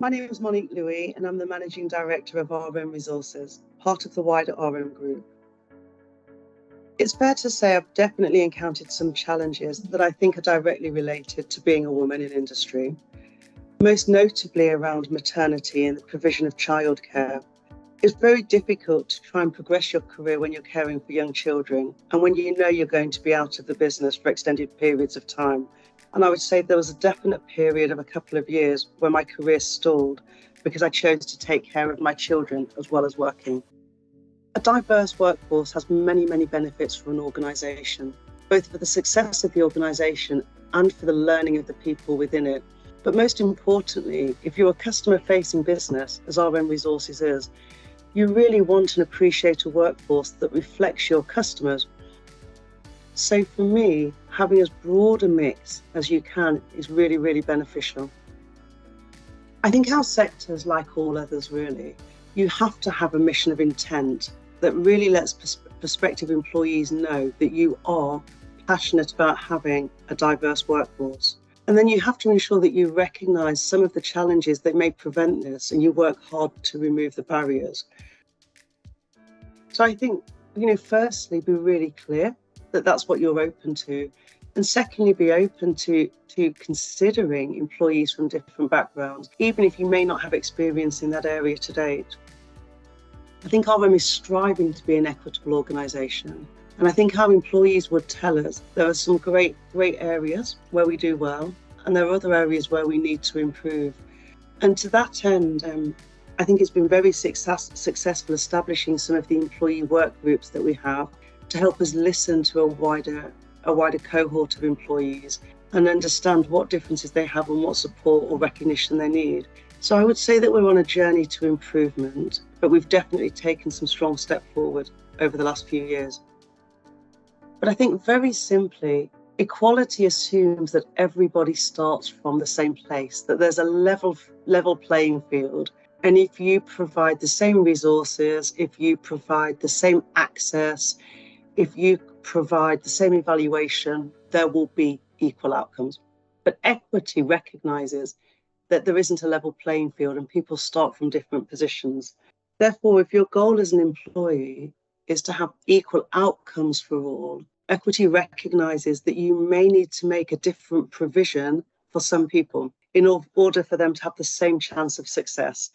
My name is Monique Louis, and I'm the Managing Director of RM Resources, part of the wider RM Group. It's fair to say I've definitely encountered some challenges that I think are directly related to being a woman in industry, most notably around maternity and the provision of childcare. It's very difficult to try and progress your career when you're caring for young children and when you know you're going to be out of the business for extended periods of time. And I would say there was a definite period of a couple of years where my career stalled because I chose to take care of my children as well as working. A diverse workforce has many, many benefits for an organisation, both for the success of the organisation and for the learning of the people within it. But most importantly, if you're a customer-facing business, as RM Resources is, you really want and appreciate a workforce that reflects your customers. So for me, having as broad a mix as you can is really, really beneficial. I think our sector is like all others, really. You have to have a mission of intent that really lets prospective employees know that you are passionate about having a diverse workforce. And then you have to ensure that you recognise some of the challenges that may prevent this and you work hard to remove the barriers. So I think, firstly, be really clear that that's what you're open to. And secondly, be open to considering employees from different backgrounds, even if you may not have experience in that area to date. I think RM is striving to be an equitable organisation. And I think our employees would tell us there are some great areas where we do well, and there are other areas where we need to improve. And to that end, I think it's been very successful establishing some of the employee work groups that we have to help us listen to a wider cohort of employees and understand what differences they have and what support or recognition they need. So I would say that we're on a journey to improvement, but we've definitely taken some strong steps forward over the last few years. But I think very simply, equality assumes that everybody starts from the same place, that there's a level playing field. And if you provide the same resources, if you provide the same access, if you provide the same evaluation, there will be equal outcomes. But equity recognises that there isn't a level playing field and people start from different positions. Therefore, if your goal as an employee is to have equal outcomes for all, equity recognises that you may need to make a different provision for some people in order for them to have the same chance of success.